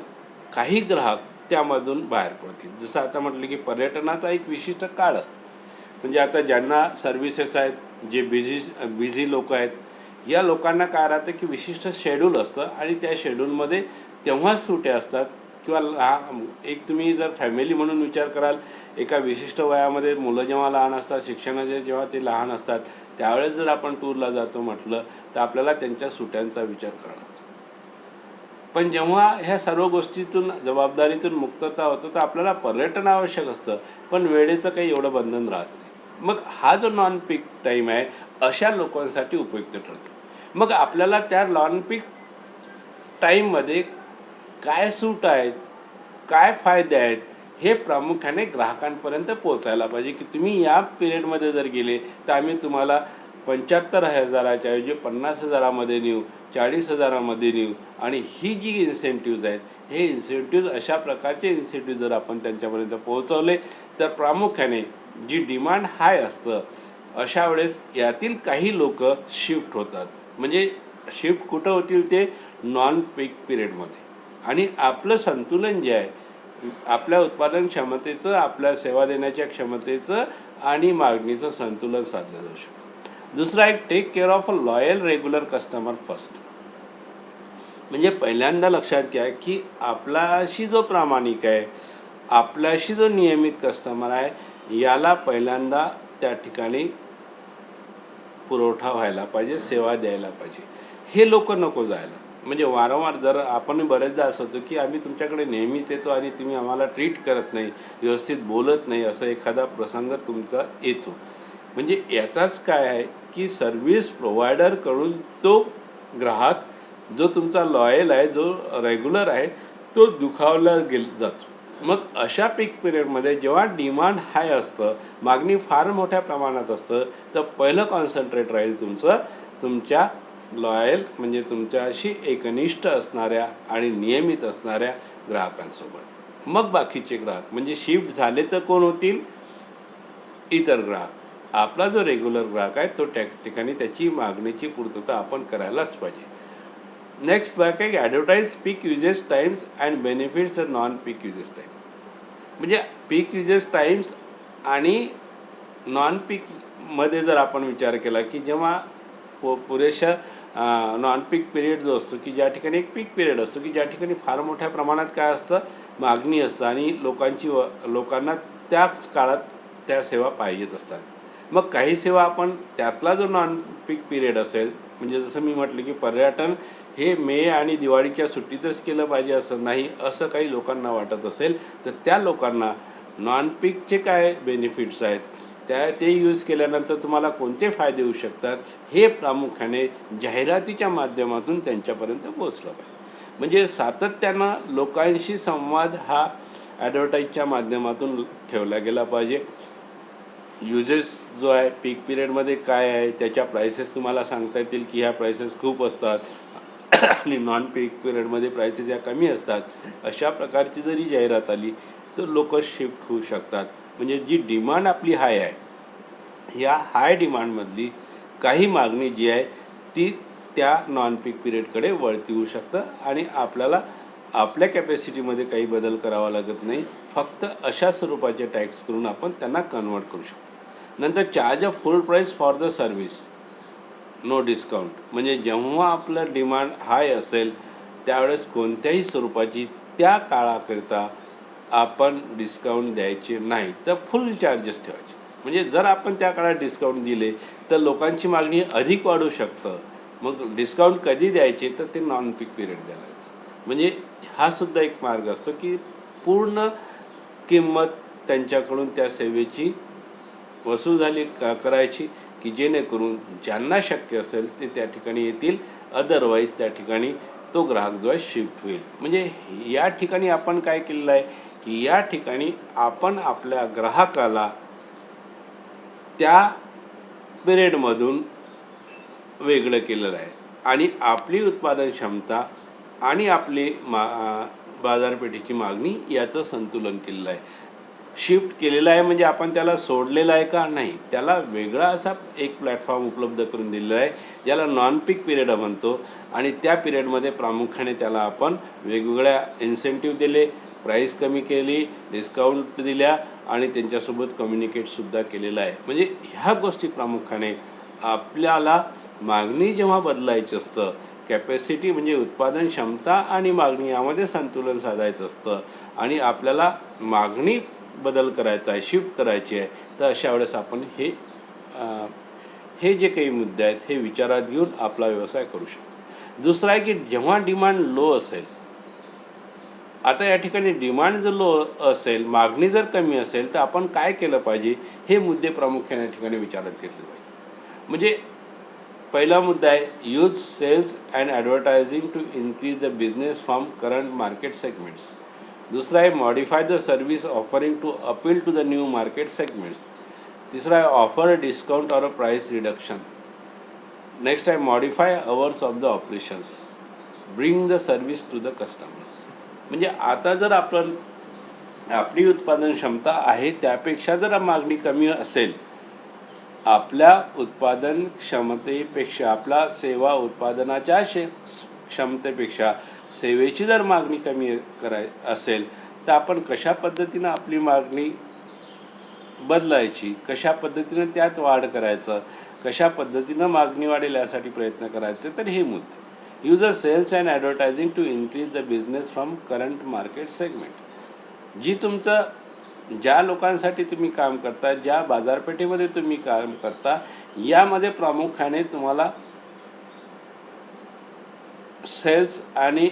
काही ग्राहक त्यामधून बाहेर पडतील. जसं आता म्हटलं की पर्यटनाचा एक विशिष्ट काळ असतो. म्हणजे आता ज्यांना सर्व्हिसेस आहेत, जे बिझी लोक आहेत, या लोकांना काय राहतं की विशिष्ट शेड्यूल असतं आणि त्या शेड्यूलमध्ये तेव्हाच सुट्या असतात किंवा एक तुम्ही जर फॅमिली म्हणून विचार कराल, एका विशिष्ट वयामध्ये मुलं जेव्हा लहान असतात, शिक्षणाचे जेव्हा ते लहान असतात, त्यावेळेस जर आपण टूरला जातो म्हटलं तर आपल्याला त्यांच्या सुट्यांचा विचार करावा लागतो. पण जेव्हा ह्या सर्व गोष्टीतून जबाबदारीतून मुक्तता होतो तर आपल्याला पर्यटन आवश्यक असतं, पण वेळेचं काही एवढं बंधन राहत नाही. मग हा जो नॉन पीक टाईम आहे अशा लोकांसाठी उपयुक्त ठरतो. मग आपल्याला त्या नॉन पीक टाईममध्ये काय सूट आहेत, काय फायदे आहेत, हे प्रामुख्याने ग्राहकांपर्यंत पोहोचायला पाहिजे की तुम्ही या पिरियडमध्ये जर गेले तर आम्ही तुम्हाला 75,000च्या ऐवजी 50,000मध्ये नेऊ, 40,000मध्ये नेऊ. आणि ही जी इन्सेंटिव्ज आहेत, हे इन्सेंटिव्ज अशा प्रकारचे इन्सेंटिव्ह जर आपण त्यांच्यापर्यंत पोहोचवले तर प्रामुख्याने जी डिमांड हाय असतं अशा वेळेस यातील काही लोक शिफ्ट होतात. म्हणजे शिफ्ट कुठं होतील ते नॉन पीक पिरियडमध्ये. आणि आपलं संतुलन जे आहे आपल्या उत्पादन क्षमतेचं, आपल्या सेवा देण्याच्या क्षमतेचं आणि मागणीचं संतुलन साधलं जाऊ शकतं. दुसरा एक, take care of a loyal regular customer first. म्हणजे पहिल्यांदा लक्षात घ्या की आपल्याशी जो प्रामाणिक आहे, आपल्याशी जो नियमित कस्टमर आहे, याला पहिल्यांदा त्या ठिकाणी पुरवठा व्हायला पाहिजे, सेवा द्यायला पाहिजे. हे लोक नको जायला. म्हणजे वारंवार जर आपण बरेचदा असं होतं की आम्ही तुमच्याकडे नेहमीच येतो आणि तुम्ही आम्हाला ट्रीट करत नाही, व्यवस्थित बोलत नाही, असा एखादा प्रसंग तुमचा येतो. म्हणजे याचाच काय आहे की सर्व्हिस प्रोव्हायडरकडून तो ग्राहक जो तुमचा लॉयल आहे, जो रेग्युलर आहे, तो दुखावला जातो. मग अशा पीक पिरियडमध्ये जेव्हा डिमांड हाय असतं, मागणी फार मोठ्या प्रमाणात असतं, तर पहिलं कॉन्सन्ट्रेट राहील तुमचं तुमच्या लॉयल म्हणजे तुमच्याशी एकनिष्ठ असणाऱ्या आणि नियमित असणाऱ्या ग्राहकांसोबत. मग बाकीचे ग्राहक म्हणजे शिफ्ट झाले तर कोण होतील? इतर ग्राहक. आपला जो रेग्युलर ग्राहक आहे तो त्या ठिकाणी त्याची मागणीची पूर्तता आपण करायलाच पाहिजे. नेक्स्ट बाय काय, advertise peak uses Times and benefits the non peak uses time. म्हणजे पीक युजेस टाईम्स आणि नॉन पीकमध्ये जर आपण विचार केला की जेव्हा पुरेशा नॉन पीक पिरियड जो असतो की ज्या ठिकाणी एक पीक पिरियड असतो की ज्या ठिकाणी फार मोठ्या प्रमाणात काय असतं, मागणी असतं आणि लोकांना त्याच काळात त्या सेवा पाहिजेत असतात. मग काही सेवा आपण त्यातला जो नॉन पीक पिरियड असेल, म्हणजे जसं मी म्हटलं की पर्यटन हे मे आणि दिवाळीच्या सुट्टीतच केलं पाहिजे असं नाही, असं काही लोकांना वाटत असेल तर त्या लोकांना नॉन पीकचे काय बेनिफिट्स आहेत, ते यूज केल्यानंतर तुम्हाला कोणते फायदे होऊ शकतात, हे प्रामुख्याने जाहिरातीच्या माध्यमातून त्यांच्यापर्यंत पोहोचलं पाहिजे. म्हणजे सातत्यानं लोकांशी संवाद हा ॲडव्हर्टाईजच्या माध्यमातून ठेवला गेला पाहिजे. युजेस जो आहे पीक पिरियडमध्ये काय आहे, त्याच्या प्राइसेस तुम्हाला सांगता येतील की ह्या प्राइसेस खूप असतात आणि नॉन पीक पिरियडमध्ये प्राइसेस या कमी असतात. अशा प्रकारची जरी जाहिरात आली तर लोक शिफ्ट होऊ शकतात. म्हणजे जी डिमांड आपली हाय आहे, या हाय डिमांडमधली काही मागणी जी आहे ती त्या नॉन पीक पिरियडकडे वळती होऊ शकतं आणि आपल्याला आपल्या कॅपॅसिटीमध्ये काही बदल करावा लागत नाही. फक्त अशा स्वरूपाचे टॅक्स करून आपण त्यांना कन्वर्ट करू शकतो. नंतर charge a full price for the service, no discount. म्हणजे जेव्हा आपलं डिमांड हाय असेल त्यावेळेस कोणत्याही स्वरूपाची त्या काळाकरिता आपण डिस्काउंट द्यायचे नाही, तर फुल चार्जेस ठेवायचे. म्हणजे जर आपण त्या काळात डिस्काउंट दिले तर लोकांची मागणी अधिक वाढू शकतं. मग डिस्काउंट कधी द्यायचे तर ते नॉन पीक पिरियड द्यायचं. म्हणजे हा सुद्धा एक मार्ग असतो की पूर्ण किंमत त्यांच्याकडून त्या सेवेची वसूल झाली करायची की जेणेकरून ज्यांना शक्य असेल ते त्या ठिकाणी येतील, अदरवाईज त्या ठिकाणी तो ग्राहक जो आहे शिफ्ट होईल. म्हणजे या ठिकाणी आपण काय केलेलं आहे की या ठिकाणी आपण आपल्या ग्राहकाला त्या पिरियडमधून वेगळं केलेलं आहे आणि आपली उत्पादन क्षमता आणि आपली बाजारपेठेची मागणी याचं संतुलन केलेलं आहे. शिफ्ट केलेलं आहे म्हणजे आपण त्याला सोडलेलं आहे का? नाही. त्याला वेगळा असा एक प्लॅटफॉर्म उपलब्ध करून दिलेला आहे ज्याला नॉन पीक पिरियड म्हणतो आणि त्या पिरियडमध्ये प्रामुख्याने त्याला आपण वेगवेगळ्या इन्सेंटिव्ह दिले, प्राईस कमी केली, डिस्काउंट दिल्या आणि त्यांच्यासोबत कम्युनिकेटसुद्धा केलेलं आहे. म्हणजे ह्या गोष्टी प्रामुख्याने आपल्याला मागणी जेव्हा बदलायची असतं कॅपॅसिटी म्हणजे उत्पादन क्षमता आणि मागणी यामध्ये संतुलन साधायचं असतं आणि आपल्याला मागणी बदल करायचा आहे, शिफ्ट करायची आहे, तर अशा वेळेस आपण हे जे काही मुद्दे आहेत हे विचारात घेऊन आपला व्यवसाय करू शकतो. दुसरा आहे की जेव्हा डिमांड लो असेल, आता या ठिकाणी डिमांड जर लो असेल, मागणी जर कमी असेल, तर आपण काय केलं पाहिजे हे मुद्दे प्रामुख्याने या ठिकाणी विचारात घेतले पाहिजे. म्हणजे पहिला मुद्दा आहे use sales and advertising to increase the business from current market segments. दुसरा आहे modify the service offering to appeal to the new market segments. तिसरा आहे offer discount or a price reduction. Next आहे modify hours of the operations, bring the service to the customers. म्हणजे आता जर आपली उत्पादन क्षमता आहे त्यापेक्षा जर मागणी कमी असेल, आपल्या उत्पादन क्षमतेपेक्षा, आपला सेवा उत्पादनाच्या क्षमतेपेक्षा सेवेची जर मागणी कमी असेल, तर आपण कशा पद्धतीनं आपली मागणी बदलायची, कशा पद्धतीनं त्यात वाढ करायचं, कशा पद्धतीनं मागणी वाढेल यासाठी प्रयत्न करायचे. तर हे मुद्दे user sales and advertising to increase the business from current market segment. ज्या लोकांसाठी तुम्ही काम करता, ज्या बाजारपेठेमध्ये तुम्ही काम करता, यामध्ये प्रामुख्याने तुम्हाला सेल्स आणि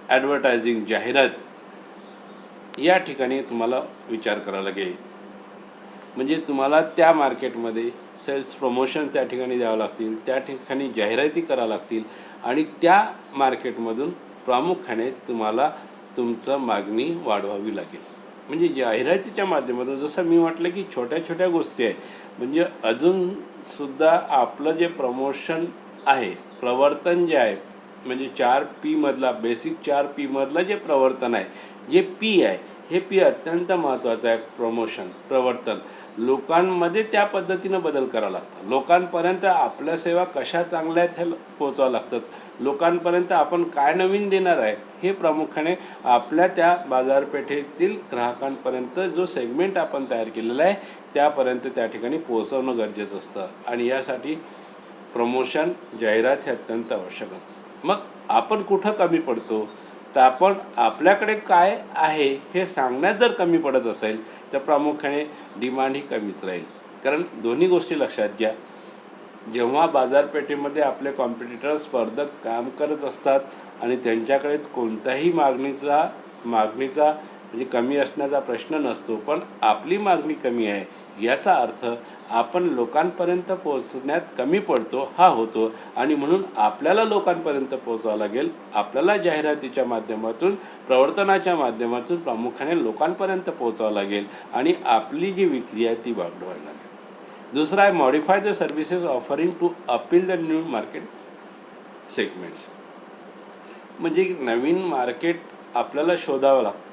ॲडव्हर्टायझिंग, जाहिरात या ठिकाणी तुम्हाला विचार करावा लागेल. म्हणजे तुम्हाला त्या मार्केटमध्ये सेल्स प्रमोशन त्या ठिकाणी द्यावं लागतील, त्या ठिकाणी जाहिराती करावं लागतील आणि त्या मार्केटमधून प्रामुख्याने तुम्हाला तुमचं मागणी वाढवावी लागेल. म्हणजे जाहिरातीच्या माध्यमातून, जसं मी म्हटलं की छोट्या छोट्या गोष्टी आहे, म्हणजे अजूनसुद्धा आपलं जे प्रमोशन आहे, प्रवर्तन जे आहे, म्हणजे 4P मधला, बेसिक 4P मधलं जे प्रवर्तन आहे, जे P आहे, हे P अत्यंत महत्त्वाचं आहे. प्रवर्तन लोकांमध्ये त्या पद्धतीनं बदल करावं लागतं. लोकांपर्यंत आपल्या सेवा कशा चांगल्या आहेत हे पोहोचावं लागतात. लोकांपर्यंत आपण काय नवीन देणार आहे हे प्रामुख्याने आपल्या त्या बाजारपेठेतील ग्राहकांपर्यंत, जो सेगमेंट आपण तयार केलेला आहे त्यापर्यंत त्या ठिकाणी पोहोचवणं गरजेचं असतं आणि यासाठी प्रमोशन, जाहिरात हे अत्यंत आवश्यक असतं. मग आपण कुठं कमी पडतो, तर आपण आपल्याकडे काय आहे हे सांगण्यात जर कमी पडत असेल, तर प्रामुख्याने डिमांड ही कमीच राहील. कारण दोन्ही गोष्टी लक्षात घ्या, जेव्हा बाजारपेठेमध्ये आपले कॉम्पिटिटर, स्पर्धक काम करत असतात आणि त्यांच्याकडे कोणत्याही मागणीचा म्हणजे कमी असण्याचा प्रश्न नसतो, पण आपली मागणी कमी आहे, याचा अर्थ आपण लोकांपर्यंत पोहोचण्यात कमी पडतो हा होतो आणि म्हणून आपल्याला लोकांपर्यंत पोहोचावं लागेल. आपल्याला जाहिरातीच्या माध्यमातून, प्रवर्तनाच्या माध्यमातून प्रामुख्याने लोकांपर्यंत पोहोचावं लागेल आणि आपली जी विक्री आहे ती वाढवायला लागेल. दुसरा आहे modify the services offering to appeal the new market segments. म्हणजे नवीन मार्केट आपल्याला शोधावं लागतं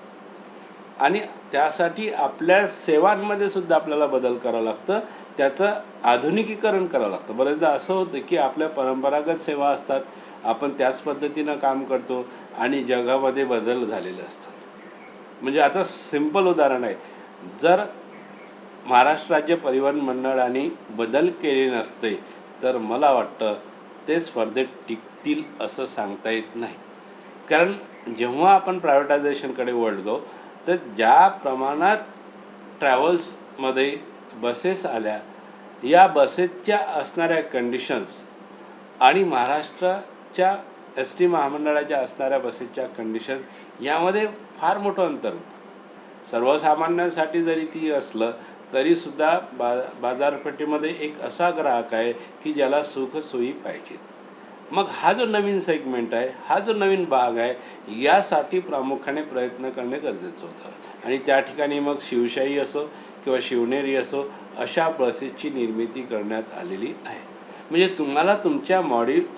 आणि त्यासाठी आपल्या सेवांमध्ये सुद्धा आपल्याला बदल करावं लागतं, त्याचं आधुनिकीकरण करावं लागतं. बरेचदा असं होतं की आपल्या परंपरागत सेवा असतात, आपण त्याच पद्धतीनं काम करतो आणि जगामध्ये बदल झालेले असतात. म्हणजे आता सिंपल उदाहरण आहे, जर महाराष्ट्र राज्य परिवहन मंडळाने बदल केले नसते तर मला वाटतं ते स्पर्धेत टिकतील असं सांगता येत नाही. कारण जेव्हा आपण प्रायव्हेटायझेशनकडे वळलो, तर ज्या प्रमाणात ट्रॅव्हल्समध्ये बसेस आल्या, या बसेसच्या असणाऱ्या कंडिशन्स आणि महाराष्ट्राच्या ST महामंडळाच्या असणाऱ्या बसेसच्या कंडिशन्स यामध्ये फार मोठं अंतर होतं. सर्वसामान्यांसाठी जरी ती असलं तरीसुद्धा बाजारपेठेमध्ये एक असा ग्राहक आहे की ज्याला सुखसोयी पाहिजेत. मग हा जो नवीन सेगमेंट आहे, हा जो नवीन भाग आहे, यासाठी प्रामुख्याने प्रयत्न करणे गरजेचं होतं आणि त्या ठिकाणी मग शिवशाही असो किंवा शिवनेरी असो, अशा बसेसची निर्मिती करण्यात आलेली आहे. म्हणजे तुम्हाला तुमच्या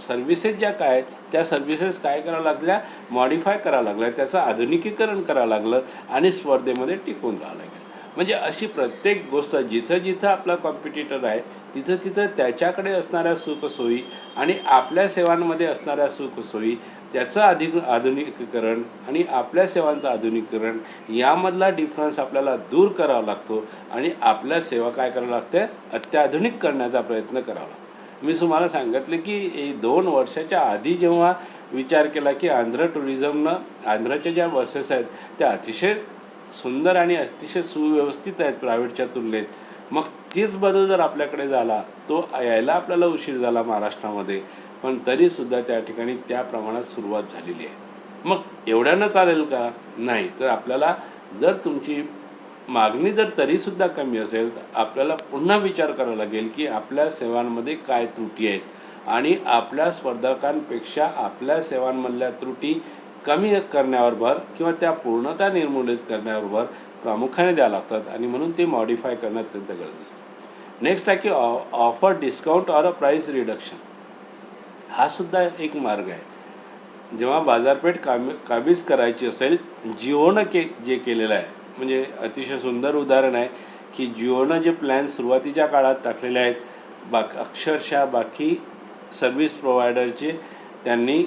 सर्व्हिसेस ज्या काय आहेत त्या सर्व्हिसेस काय करावं लागल्या, मॉडिफाय करावं लागल्या, त्याचं आधुनिकीकरण करावं लागलं आणि स्पर्धेमध्ये टिकून राहावं लागेल. म्हणजे अशी प्रत्येक गोष्ट जिथं जिथं आपला कॉम्पिटिटर आहे तिथं तिथं त्याच्याकडे असणाऱ्या सुखसोयी आणि आपल्या सेवांमध्ये असणाऱ्या सुखसोयी, त्याचं आधुनिकीकरण आणि आपल्या सेवांचं आधुनिकीकरण यामधला डिफरन्स आपल्याला दूर करावा लागतो आणि आपल्या सेवा काय करावं लागते, अत्याधुनिक करण्याचा प्रयत्न करावा लागतो. मी तुम्हाला सांगितलं की 2 वर्षाच्या आधी जेव्हा विचार केला की आंध्र टुरिझमनं आंध्राच्या ज्या बसेस आहेत त्या अतिशय सुंदर आणि अतिशय सुव्यवस्थित आहेत प्रायव्हेटच्या तुलनेत. मग तीच बदल जर आपल्याकडे झाला, तो यायला आपल्याला उशीर झाला महाराष्ट्रामध्ये, पण तरीसुद्धा त्या ठिकाणी त्या प्रमाणात सुरुवात झालेली आहे. मग एवढ्यानं चालेल का? नाही. तर आपल्याला जर तुमची मागणी जर तरीसुद्धा कमी असेल, तर आपल्याला पुन्हा विचार करावा लागेल की आपल्या सेवांमध्ये काय त्रुटी आहेत आणि आपल्या स्पर्धकांपेक्षा आपल्या सेवांमधल्या त्रुटी कमी करण्यावर भर किंवा त्या पूर्णतः निर्मूलित करण्यावर भर प्रामुख्याने द्यावं लागतात आणि म्हणून ते मॉडिफाय करणं अत्यंत गरजेचं असतं. नेक्स्ट आहे की offer discount or a price reduction. हा सुद्धा एक मार्ग आहे. जेव्हा बाजारपेठ काबीज करायची असेल, जिओनं जे केलेलं आहे, म्हणजे अतिशय सुंदर उदाहरण आहे की जिओनं जे प्लॅन सुरुवातीच्या काळात टाकलेले आहेत, अक्षरशः बाकी सर्व्हिस प्रोव्हायडरचे त्यांनी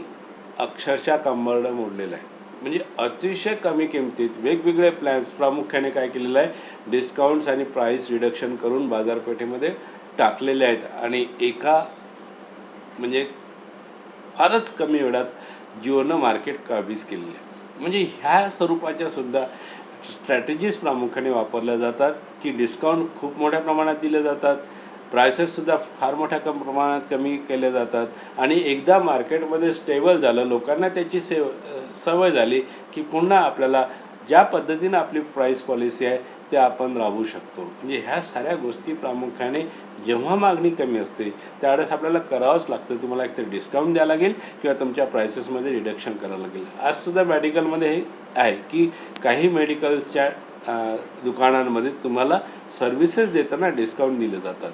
अक्षरशः कंबरडं मोडलेलं आहे. म्हणजे अतिशय कमी किमतीत वेगवेगळे प्लॅन्स प्रामुख्याने काय केलेलं आहे, डिस्काउंट्स आणि प्राईस रिडक्शन करून बाजारपेठेमध्ये टाकलेले आहेत आणि म्हणजे फारच कमी वेळात जिओनं मार्केट काबीज केलेलं आहे. म्हणजे ह्या स्वरूपाच्या सुद्धा स्ट्रॅटेजीज प्रामुख्याने वापरल्या जातात की डिस्काउंट खूप मोठ्या प्रमाणात दिले जातात, प्रायसेससुद्धा फार मोठ्या प्रमाणात कमी केले जातात आणि एकदा मार्केटमध्ये स्टेबल झालं, लोकांना त्याची सवय झाली की पुन्हा आपल्याला ज्या पद्धतीनं आपली प्राईस पॉलिसी आहे ते आपण राबवू शकतो. म्हणजे ह्या साऱ्या गोष्टी प्रामुख्याने जेव्हा मागणी कमी असते त्यावेळेस आपल्याला करावंच लागतं. तुम्हाला एकतर डिस्काउंट द्यावं लागेल किंवा तुमच्या प्राइसेसमध्ये रिडक्शन करावं लागेल. आजसुद्धा मेडिकलमध्ये हे आहे की काही मेडिकलच्या दुकानांमध्ये तुम्हाला सर्व्हिसेस देताना डिस्काउंट दिले जातात.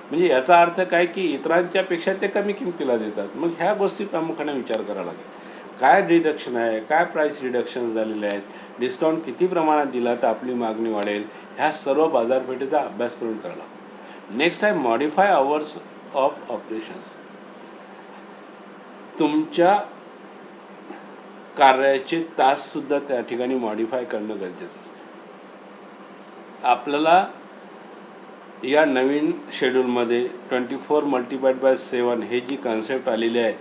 म्हणजे याचा अर्थ काय की इतरांच्यापेक्षा ते कमी किमतीला देतात. मग ह्या गोष्टी प्रामुख्याने विचार करावा लागेल. काय रिडक्शन आहे, काय प्राईस रिडक्शन्स झालेले आहेत, डिस्काउंट किती प्रमाणात दिला तर आपली मागणी वाढेल, ह्या सर्व बाजारपेठेचा अभ्यास करून करावा लागतो. नेक्स्ट आहे मॉडिफाय आवर्स ऑफ ऑपरेशन्स. तुमच्या कार्याचे ताससुद्धा त्या ठिकाणी मॉडिफाय करणं गरजेचं असतं. आपल्याला या नवीन शेड्यूलमध्ये 24/7 हे जी कन्सेप्ट आलेली आहे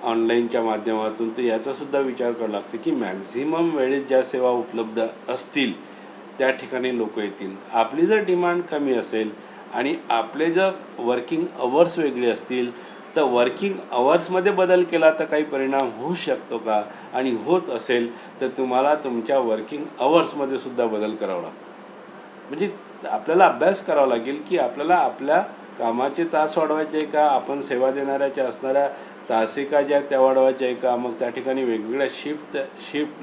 ऑनलाईनच्या माध्यमातून, तर याचासुद्धा विचार करावा लागतो की मॅक्झिमम वेळेत ज्या सेवा उपलब्ध असतील त्या ठिकाणी लोक येतील. आपली जर डिमांड कमी असेल आणि आपले जर वर्किंग अवर्स वेगळे असतील तर वर्किंग अवर्समध्ये बदल केला तर काही परिणाम होऊ शकतो का, आणि होत असेल तर तुम्हाला तुमच्या वर्किंग अवर्समध्ये सुद्धा बदल करावा लागतो. म्हणजे आपल्याला अभ्यास करावा लागेल की आपल्याला आपल्या कामाचे तास वाढवायचे आहे का, आपण सेवा देणाऱ्याच्या असणाऱ्या तासिका ज्या त्या वाढवायच्या आहे का. मग त्या ठिकाणी वेगवेगळ्या शिफ्ट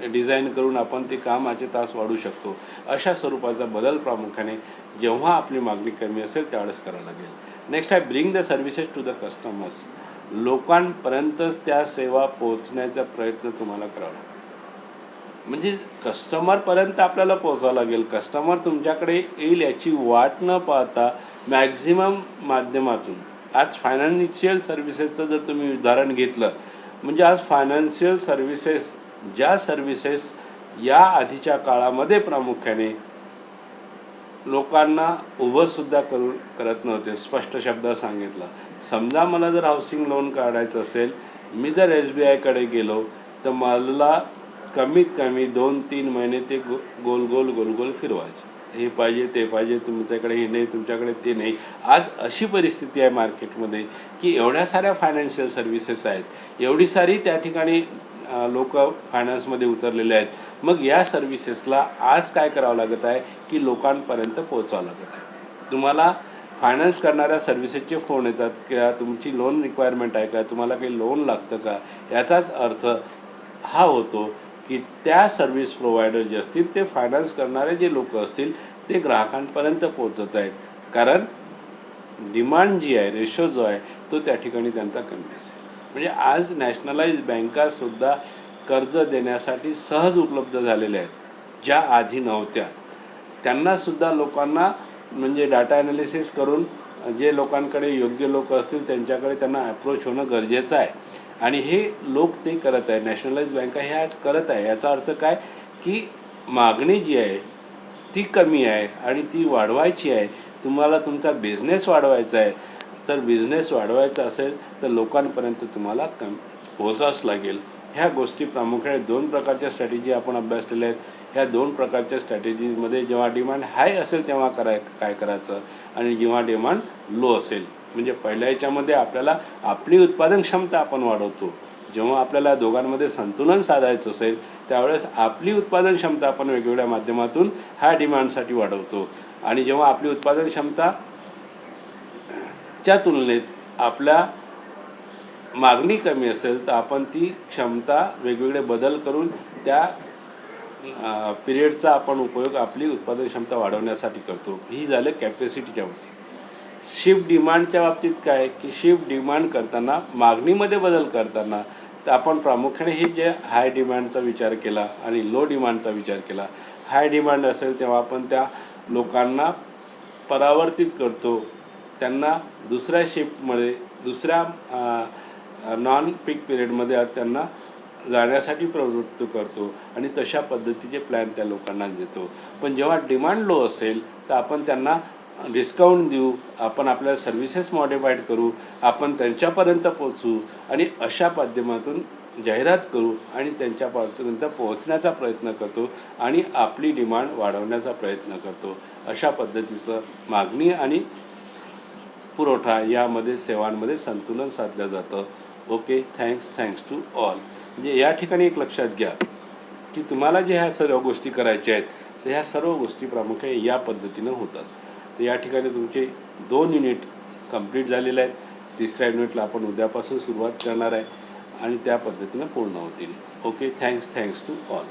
डिझाईन करून आपण ते कामाचे तास वाढवू शकतो. अशा स्वरूपाचा बदल प्रामुख्याने जेव्हा आपली मागणी कमी असेल त्यावेळेस करावं लागेल. नेक्स्ट आहे bring the services to the customers. लोकांपर्यंतच त्या सेवा पोहोचण्याचा प्रयत्न तुम्हाला करावा लागेल. म्हणजे कस्टमरपर्यंत आपल्याला पोहोचावं लागेल. कस्टमर तुमच्याकडे येईल याची वाट न पाहता मॅक्झिमम माध्यमातून. आज फायनान्शियल सर्व्हिसेसचं जर तुम्ही उदाहरण घेतलं, म्हणजे आज फायनान्शियल सर्व्हिसेस ज्या सर्व्हिसेस या आधीच्या काळामध्ये प्रामुख्याने लोकांना उभंसुद्धा करत नव्हते. स्पष्ट शब्दात सांगितलं, समजा मला जर हाऊसिंग लोन काढायचं असेल, मी जर SBIकडे गेलो तर मला कमीत कमी 2-3 महिने ते गोल गोल फिरवायचे. हे पाहिजे ते पाहिजे, तुमच्याकडे हे नाही, तुमच्याकडे ते नाही. आज अशी परिस्थिती आहे मार्केटमध्ये की एवढ्या साऱ्या फायनान्शियल सर्व्हिसेस आहेत, एवढी सारी त्या ठिकाणी लोक फायनान्समध्ये उतरलेले आहेत. मग या सर्व्हिसेसला आज काय करावं लागत आहे की लोकांपर्यंत पोहोचावं लागत आहे. तुम्हाला फायनान्स करणाऱ्या सर्व्हिसेसचे फोन येतात किंवा तुमची लोन रिक्वायरमेंट आहे का, तुम्हाला काही लोन लागतं का. याचाच अर्थ हा होतो की त्या सर्व्हिस प्रोव्हायडर जे असतील ते फायनान्स करणारे जे लोक असतील ते ग्राहकांपर्यंत पोहोचत आहेत. कारण डिमांड जी आहे, रेशो जो आहे तो त्या ठिकाणी त्यांचा कमी असेल. म्हणजे आज नॅशनलाइज बँकासुद्धा कर्ज देण्यासाठी सहज उपलब्ध झालेल्या आहेत, ज्या आधी नव्हत्या. त्यांनासुद्धा लोकांना म्हणजे डाटा ॲनालिसिस करून जे लोकांकडे योग्य लोक असतील त्यांच्याकडे त्यांना अप्रोच होणं गरजेचं आहे आणि हे लोक ते करत आहे. नॅशनलाइज बँका हे आज करत आहे. याचा अर्थ काय की मागणी जी आहे ती कमी आहे आणि ती वाढवायची आहे. तुम्हाला तुमचा बिझनेस वाढवायचा आहे. तर बिझनेस वाढवायचा असेल तर लोकांपर्यंत तुम्हाला पोहोचावंच लागेल. ह्या गोष्टी प्रामुख्याने 2 प्रकारच्या स्ट्रॅटेजी आपण अभ्यासलेल्या आहेत. ह्या 2 प्रकारच्या स्ट्रॅटेजीमध्ये जेव्हा डिमांड हाय असेल तेव्हा काय करायचं आणि जेव्हा डिमांड लो असेल, म्हणजे पहिल्या ह्याच्यामध्ये आपल्याला आपली उत्पादन क्षमता आपण वाढवतो. जेव्हा आपल्याला दोघांमध्ये संतुलन साधायचं असेल त्यावेळेस आपली उत्पादन क्षमता आपण वेगवेगळ्या माध्यमातून ह्या डिमांडसाठी वाढवतो. आणि जेव्हा आपली उत्पादन क्षमता च्या तुलनेत आपल्या मागणी कमी असेल तर आपण ती क्षमता वेगवेगळे बदल करून त्या पिरियडचा आपण उपयोग आपली उत्पादन क्षमता वाढवण्यासाठी करतो. ही झालं कॅपॅसिटीच्या बाबतीत. शिफ्ट डिमांडच्या बाबतीत काय की शिफ्ट डिमांड करताना मागणीमध्ये बदल करताना तर आपण प्रामुख्याने हे जे हाय डिमांडचा विचार केला आणि लो डिमांडचा विचार केला. हाय डिमांड असेल तेव्हा आपण त्या लोकांना परावर्तित करतो, त्यांना दुसऱ्या शिफ्टमध्ये दुसऱ्या नॉन पीक पिरियडमध्ये त्यांना जाण्यासाठी प्रवृत्त करतो आणि तशा पद्धतीचे प्लॅन त्या लोकांना देतो. पण जेव्हा डिमांड लो असेल तर आपण त्यांना डिस्काउंट देऊ, आपण आपल्या सर्व्हिसेस मॉडिफाईड करू, आपण त्यांच्यापर्यंत पोचू आणि अशा माध्यमातून जाहिरात करू आणि त्यांच्यापर्यंत पोहोचण्याचा प्रयत्न करतो आणि आपली डिमांड वाढवण्याचा प्रयत्न करतो. अशा पद्धतीचं मागणी आणि पुरवठा यामध्ये सेवांमध्ये संतुलन साधलं जातं. Okay, thanks to all. म्हणजे या ठिकाणी एक लक्षात घ्या की तुम्हाला जे ह्या सर्व गोष्टी करायच्या आहेत तर ह्या सर्व गोष्टी प्रामुख्याने या पद्धतीनं होतात. तर या ठिकाणी तुमचे 2 युनिट कंप्लीट झालेले आहेत. तिसऱ्या युनिटला आपण उद्यापासून सुरुवात करणार आहे आणि त्या पद्धतीनं पूर्ण होतील. Okay, thanks to all.